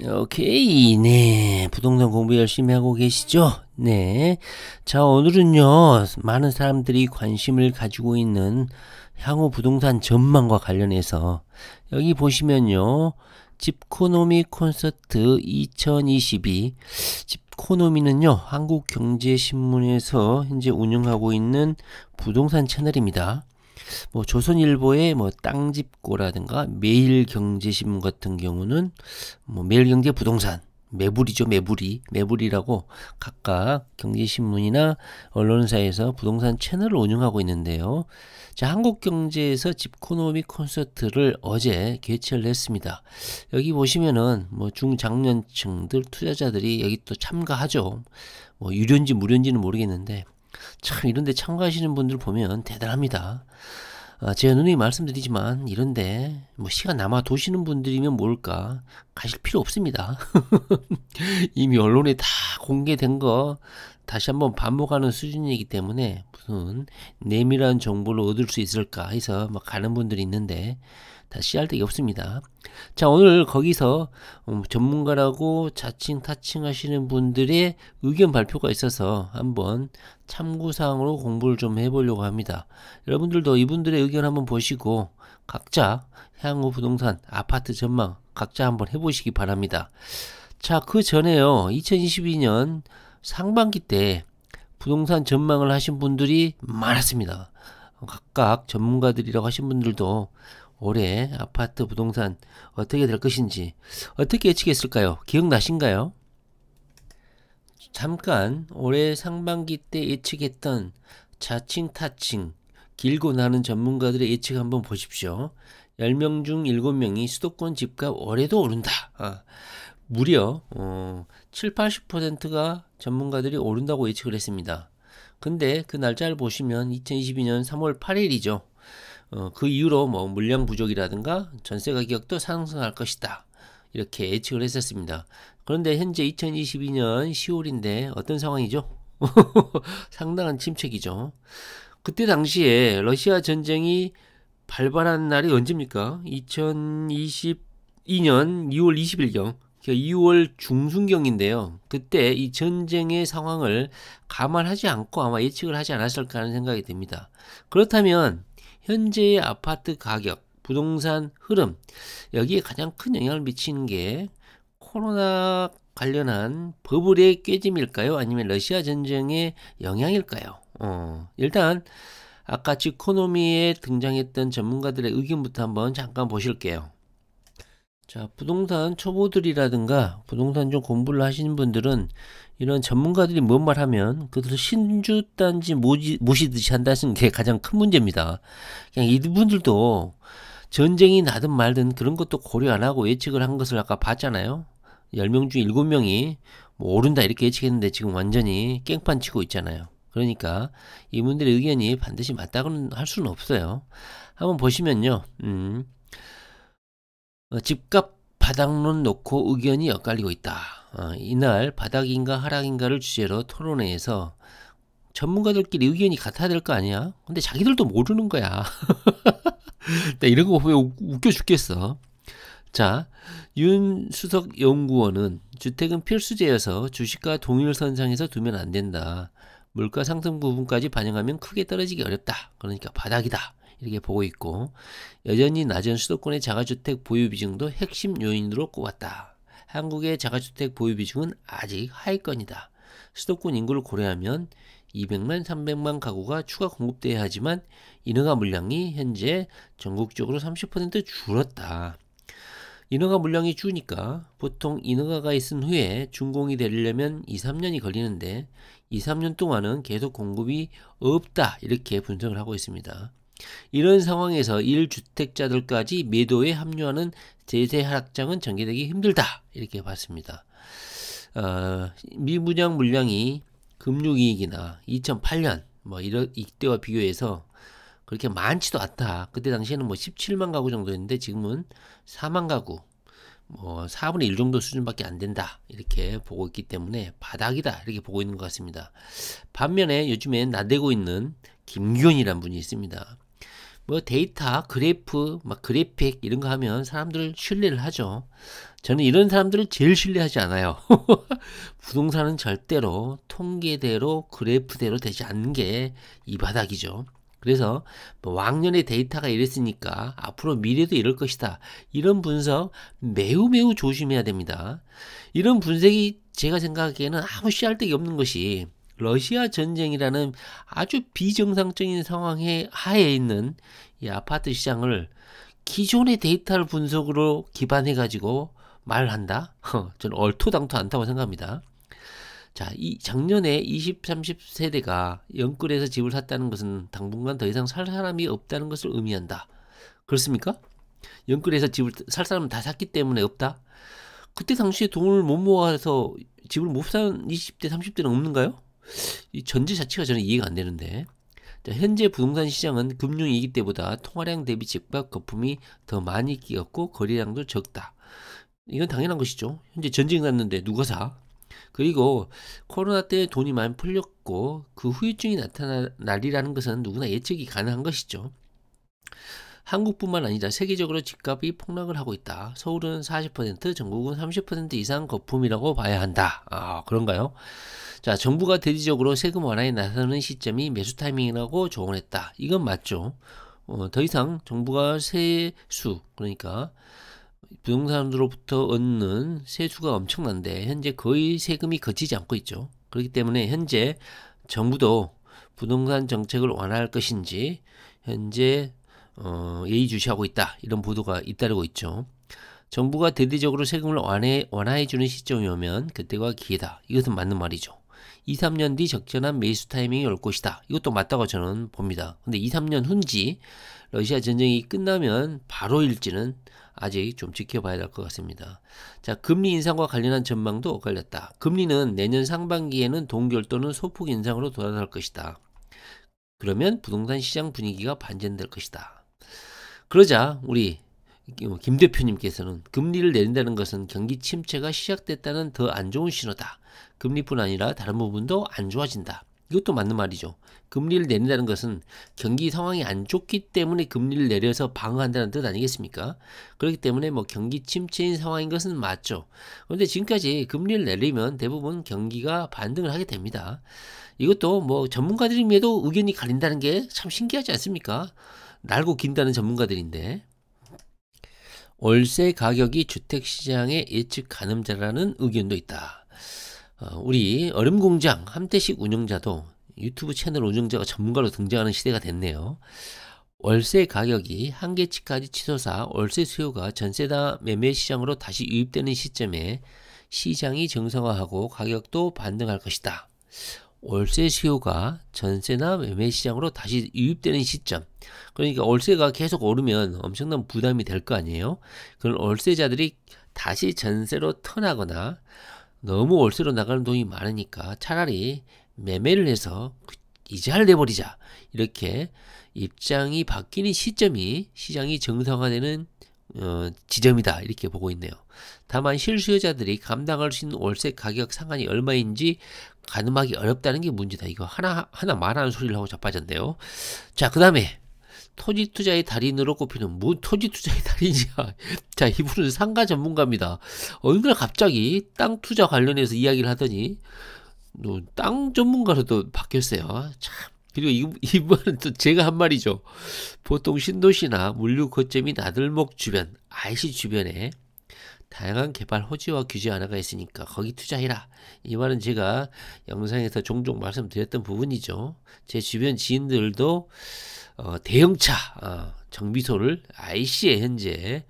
오케이. 네. 부동산 공부 열심히 하고 계시죠? 네. 자, 오늘은요, 많은 사람들이 관심을 가지고 있는 향후 부동산 전망과 관련해서 여기 보시면요, 집코노미 콘서트 2022. 집코노미는요, 한국경제신문에서 현재 운영하고 있는 부동산 채널입니다. 뭐 조선일보의 뭐 땅집고라든가 매일경제신문 같은 경우는 뭐 매일경제 부동산 매불이죠. 매불이라고 각각 경제신문이나 언론사에서 부동산 채널을 운영하고 있는데요. 자, 한국경제에서 집코노미 콘서트를 어제 개최를 했습니다. 여기 보시면은 뭐 중장년층들 투자자들이 여기 또 참가하죠. 뭐 유료인지 무료인지는 모르겠는데 참 이런데 참가하시는 분들 보면 대단합니다. 제가 누누이 말씀드리지만 이런데 뭐 시간 남아 도시는 분들이면 모를까 가실 필요 없습니다. 이미 언론에 다 공개된 거 다시 한번 반복하는 수준이기 때문에 무슨 내밀한 정보를 얻을 수 있을까 해서 막 가는 분들이 있는데 다 씨알데기 없습니다. 자, 오늘 거기서 전문가라고 자칭 타칭하시는 분들의 의견 발표가 있어서 한번 참고사항으로 공부를 좀 해보려고 합니다. 여러분들도 이분들의 의견 한번 보시고 각자 향후 부동산 아파트 전망 각자 한번 해보시기 바랍니다. 자, 그 전에요, 2022년 상반기 때 부동산 전망을 하신 분들이 많았습니다. 각각 전문가들이라고 하신 분들도 올해 아파트 부동산 어떻게 될 것인지 어떻게 예측했을까요? 기억나신가요? 잠깐 올해 상반기 때 예측했던 자칭 타칭 길고 나는 전문가들의 예측 한번 보십시오. 10명 중 7명이 수도권 집값 올해도 오른다. 무려 7, 80%가 전문가들이 오른다고 예측을 했습니다. 근데 그 날짜를 보시면 2022년 3월 8일이죠. 그 이후로 뭐 물량 부족이라든가 전세 가격도 상승할 것이다. 이렇게 예측을 했었습니다. 그런데 현재 2022년 10월인데 어떤 상황이죠? 상당한 침체기죠. 그때 당시에 러시아 전쟁이 발발한 날이 언제입니까? 2022년 2월 20일경. 2월 중순경인데요. 그때 이 전쟁의 상황을 감안하지 않고 아마 예측을 하지 않았을까 하는 생각이 듭니다. 그렇다면 현재의 아파트 가격, 부동산 흐름, 여기에 가장 큰 영향을 미치는 게 코로나 관련한 버블의 깨짐일까요? 아니면 러시아 전쟁의 영향일까요? 일단 아까 지코노미에 등장했던 전문가들의 의견부터 한번 잠깐 보실게요. 자, 부동산 초보들이라든가 부동산 좀 공부를 하시는 분들은 이런 전문가들이 뭔 말 하면 그들을 신주단지 모시듯이 한다는 게 가장 큰 문제입니다. 그냥 이분들도 전쟁이 나든 말든 그런 것도 고려 안 하고 예측을 한 것을 아까 봤잖아요. 10명 중 7명이 뭐 오른다 이렇게 예측했는데 지금 완전히 깽판 치고 있잖아요. 그러니까 이분들의 의견이 반드시 맞다고는 할 수는 없어요. 한번 보시면요. 집값 바닥론 놓고 의견이 엇갈리고 있다. 이날 바닥인가 하락인가를 주제로 토론회에서 전문가들끼리 의견이 같아야 될 거 아니야? 근데 자기들도 모르는 거야. 나 이런 거 보면 웃겨 죽겠어. 자, 윤수석 연구원은 주택은 필수제여서 주식과 동일선상에서 두면 안 된다. 물가 상승 부분까지 반영하면 크게 떨어지기 어렵다. 그러니까 바닥이다. 이렇게 보고 있고, 여전히 낮은 수도권의 자가주택 보유 비중도 핵심 요인으로 꼽았다. 한국의 자가주택 보유 비중은 아직 하위권이다. 수도권 인구를 고려하면 200만, 300만 가구가 추가 공급돼야 하지만 인허가 물량이 현재 전국적으로 30% 줄었다. 인허가 물량이 주니까 보통 인허가가 있은 후에 준공이 되려면 2, 3년이 걸리는데 2, 3년 동안은 계속 공급이 없다. 이렇게 분석을 하고 있습니다. 이런 상황에서 1주택자들까지 매도에 합류하는 대세 하락장은 전개되기 힘들다. 이렇게 봤습니다. 미분양 물량이 금융위기나 2008년 뭐 이때와 비교해서 그렇게 많지도 않다. 그때 당시에는 뭐 17만 가구 정도였는데 지금은 4만 가구, 뭐 4분의 1 정도 수준밖에 안 된다. 이렇게 보고 있기 때문에 바닥이다. 이렇게 보고 있는 것 같습니다. 반면에 요즘에 나대고 있는 김기현이라는 분이 있습니다. 뭐 데이터, 그래프, 막 그래픽 이런 거 하면 사람들 신뢰를 하죠. 저는 이런 사람들을 제일 신뢰하지 않아요. 부동산은 절대로 통계대로 그래프대로 되지 않는 게 이 바닥이죠. 그래서 뭐 왕년의 데이터가 이랬으니까 앞으로 미래도 이럴 것이다. 이런 분석 매우 매우 조심해야 됩니다. 이런 분석이 제가 생각하기에는 아무 씨알데기 없는 것이 러시아 전쟁이라는 아주 비정상적인 상황에 하에 있는 이 아파트 시장을 기존의 데이터를 분석으로 기반해 가지고 말한다? 저는 얼토당토 않다고 생각합니다. 자, 이 작년에 20, 30세대가 영끌에서 집을 샀다는 것은 당분간 더 이상 살 사람이 없다는 것을 의미한다. 그렇습니까? 영끌에서 집을 살 사람은 다 샀기 때문에 없다? 그때 당시에 돈을 못 모아서 집을 못 산 20대, 30대는 없는가요? 이 전제 자체가 저는 이해가 안 되는데. 자, 현재 부동산 시장은 금융위기 때보다 통화량 대비 집값 거품이 더 많이 끼었고 거래량도 적다. 이건 당연한 것이죠. 현재 전쟁 났는데 누가 사? 그리고 코로나 때 돈이 많이 풀렸고 그 후유증이 나타나리라는 것은 누구나 예측이 가능한 것이죠. 한국뿐만 아니라 세계적으로 집값이 폭락을 하고 있다. 서울은 40%, 전국은 30% 이상 거품이라고 봐야 한다. 아, 그런가요? 자, 정부가 대대적으로 세금 완화에 나서는 시점이 매수 타이밍이라고 조언했다. 이건 맞죠. 더 이상 정부가 세수, 그러니까 부동산으로부터 얻는 세수가 엄청난데 현재 거의 세금이 거치지 않고 있죠. 그렇기 때문에 현재 정부도 부동산 정책을 완화할 것인지 현재 예의주시하고 있다. 이런 보도가 잇따르고 있죠. 정부가 대대적으로 세금을 완화해주는 시점이 오면 그때가 기회다. 이것은 맞는 말이죠. 2, 3년 뒤 적절한 매수 타이밍이 올 것이다. 이것도 맞다고 저는 봅니다. 근데 2, 3년 후인지 러시아 전쟁이 끝나면 바로일지는 아직 좀 지켜봐야 될 것 같습니다. 자, 금리 인상과 관련한 전망도 엇갈렸다. 금리는 내년 상반기에는 동결 또는 소폭 인상으로 돌아설 것이다. 그러면 부동산 시장 분위기가 반전될 것이다. 그러자 우리 김 대표님께서는 금리를 내린다는 것은 경기 침체가 시작됐다는 더 안 좋은 신호다. 금리뿐 아니라 다른 부분도 안 좋아진다. 이것도 맞는 말이죠. 금리를 내린다는 것은 경기 상황이 안 좋기 때문에 금리를 내려서 방어한다는 뜻 아니겠습니까? 그렇기 때문에 뭐 경기 침체인 상황인 것은 맞죠. 그런데 지금까지 금리를 내리면 대부분 경기가 반등을 하게 됩니다. 이것도 뭐 전문가들임에도 의견이 갈린다는 게 참 신기하지 않습니까? 날고 긴다는 전문가들인데. 월세 가격이 주택시장의 예측 가늠자라는 의견도 있다. 우리 얼음공장 함태식 운영자도 유튜브 채널 운영자가 전문가로 등장하는 시대가 됐네요. 월세 가격이 한계치까지 치솟아 월세 수요가 전세나 매매 시장으로 다시 유입되는 시점에 시장이 정상화하고 가격도 반등할 것이다. 월세 수요가 전세나 매매 시장으로 다시 유입되는 시점. 그러니까 월세가 계속 오르면 엄청난 부담이 될 거 아니에요. 그런 월세자들이 다시 전세로 턴하거나 너무 월세로 나가는 돈이 많으니까 차라리 매매를 해서 이자를 내버리자. 이렇게 입장이 바뀌는 시점이 시장이 정상화되는 지점이다. 이렇게 보고 있네요. 다만 실수요자들이 감당할 수 있는 월세 가격 상한이 얼마인지 가늠하기 어렵다는 게 문제다. 이거 하나 말하는 소리를 하고 자빠졌네요. 자, 그 다음에 토지 투자의 달인으로 꼽히는 뭐 토지 투자의 달인이야. 자, 이분은 상가 전문가입니다. 어느 날 갑자기 땅 투자 관련해서 이야기를 하더니 땅 전문가로도 바뀌었어요. 참. 그리고 이번은 또 제가 한 말이죠. 보통 신도시나 물류 거점이 나들목 주변, IC 주변에 다양한 개발 호지와 규제 완화가 있으니까 거기 투자해라. 이 말은 제가 영상에서 종종 말씀드렸던 부분이죠. 제 주변 지인들도 대형차 정비소를 IC에 현재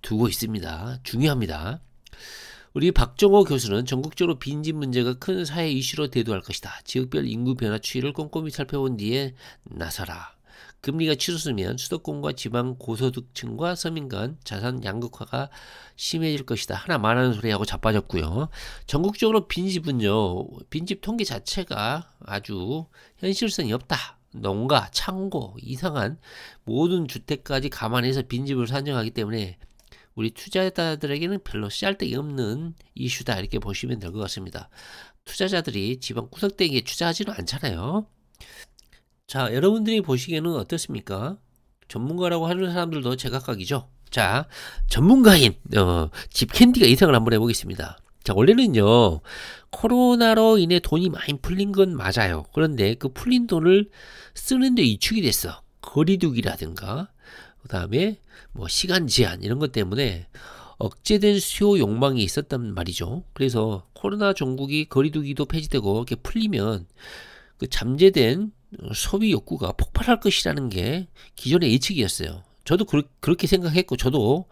두고 있습니다. 중요합니다. 우리 박정호 교수는 전국적으로 빈집 문제가 큰 사회 이슈로 대두할 것이다. 지역별 인구 변화 추이를 꼼꼼히 살펴본 뒤에 나서라. 금리가 치솟으면 수도권과 지방 고소득층과 서민 간 자산 양극화가 심해질 것이다. 하나 말하는 소리하고 자빠졌고요. 전국적으로 빈집은요. 빈집 통계 자체가 아주 현실성이 없다. 농가, 창고, 이상한 모든 주택까지 감안해서 빈집을 산정하기 때문에 우리 투자자들에게는 별로 쓸데기 없는 이슈다. 이렇게 보시면 될 것 같습니다. 투자자들이 집안 구석대기에 투자하지는 않잖아요. 자, 여러분들이 보시기에는 어떻습니까? 전문가라고 하는 사람들도 제각각이죠. 자, 전문가인 집 캔디가 예상을 한번 해보겠습니다. 자, 원래는요, 코로나로 인해 돈이 많이 풀린 건 맞아요. 그런데 그 풀린 돈을 쓰는데 위축이 됐어. 거리두기라든가, 그 다음에 뭐 시간 제한 이런 것 때문에 억제된 수요 욕망이 있었단 말이죠. 그래서 코로나 종국이 거리두기도 폐지되고 이렇게 풀리면 그 잠재된 소비 욕구가 폭발할 것이라는 게 기존의 예측이었어요. 저도 그렇게 생각했고, 저도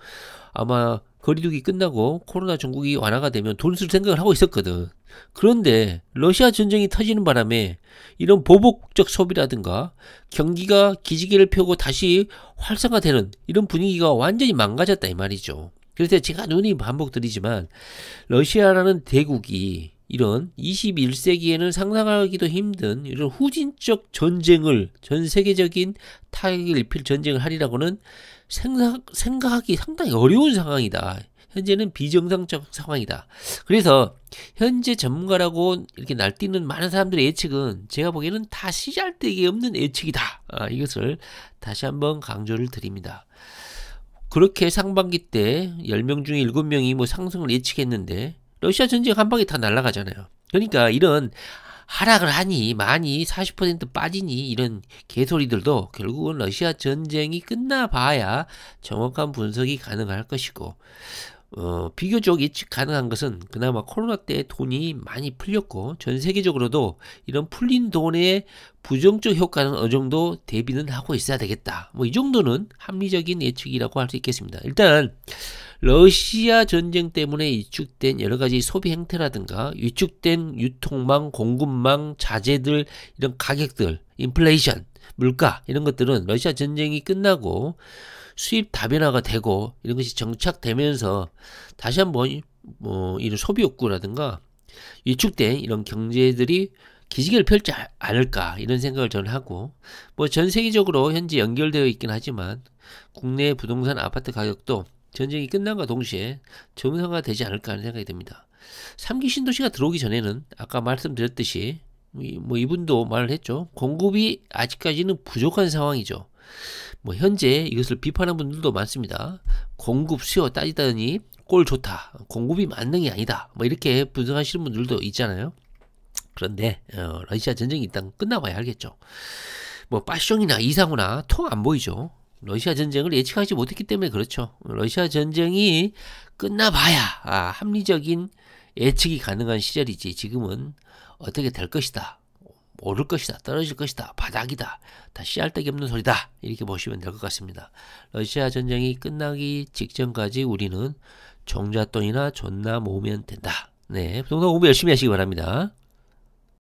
아마 거리두기 끝나고 코로나 종국이 완화가 되면 돈 쓸 생각을 하고 있었거든. 그런데 러시아 전쟁이 터지는 바람에 이런 보복적 소비라든가 경기가 기지개를 펴고 다시 활성화되는 이런 분위기가 완전히 망가졌다 이 말이죠. 그래서 제가 누누이 반복드리지만 러시아라는 대국이 이런 21세기에는 상상하기도 힘든 이런 후진적 전쟁을, 전 세계적인 타격을 입힐 전쟁을 하리라고는 생각하기 상당히 어려운 상황이다. 현재는 비정상적 상황이다. 그래서 현재 전문가라고 이렇게 날뛰는 많은 사람들의 예측은 제가 보기에는 다 씨잘데기 없는 예측이다. 이것을 다시 한번 강조를 드립니다. 그렇게 상반기 때 10명 중에 7명이 뭐 상승을 예측했는데 러시아 전쟁 한 방에 다 날아가잖아요. 그러니까 이런 하락을 하니 많이 40% 빠지니 이런 개소리들도 결국은 러시아 전쟁이 끝나봐야 정확한 분석이 가능할 것이고, 비교적 예측 가능한 것은 그나마 코로나 때 돈이 많이 풀렸고 전 세계적으로도 이런 풀린 돈의 부정적 효과는 어느 정도 대비는 하고 있어야 되겠다. 뭐 이 정도는 합리적인 예측이라고 할 수 있겠습니다. 일단 러시아 전쟁 때문에 위축된 여러 가지 소비 행태라든가 위축된 유통망, 공급망, 자재들 이런 가격들, 인플레이션, 물가 이런 것들은 러시아 전쟁이 끝나고 수입 다변화가 되고 이런 것이 정착되면서 다시 한번 이런 소비 욕구라든가 위축된 이런 경제들이 기지개를 펼지 않을까 이런 생각을 저는 하고, 뭐 전 세계적으로 현재 연결되어 있긴 하지만 국내 부동산 아파트 가격도 전쟁이 끝난과 동시에 정상화되지 않을까 하는 생각이 듭니다. 3기 신도시가 들어오기 전에는 아까 말씀드렸듯이 뭐 이분도 말을 했죠. 공급이 아직까지는 부족한 상황이죠. 뭐 현재 이것을 비판하는 분들도 많습니다. 공급 수요 따지다니 꼴 좋다. 공급이 만능이 아니다. 뭐 이렇게 분석하시는 분들도 있잖아요. 그런데 러시아 전쟁이 일단 끝나봐야 알겠죠. 뭐 빠숑이나 이상우나 통 안 보이죠. 러시아 전쟁을 예측하지 못했기 때문에 그렇죠. 러시아 전쟁이 끝나봐야 합리적인 예측이 가능한 시절이지, 지금은 어떻게 될 것이다, 오를 것이다, 떨어질 것이다, 바닥이다, 다 씨알데기 없는 소리다, 이렇게 보시면 될 것 같습니다. 러시아 전쟁이 끝나기 직전까지 우리는 종잣돈이나 존나 모으면 된다. 네, 부동산 공부 열심히 하시기 바랍니다.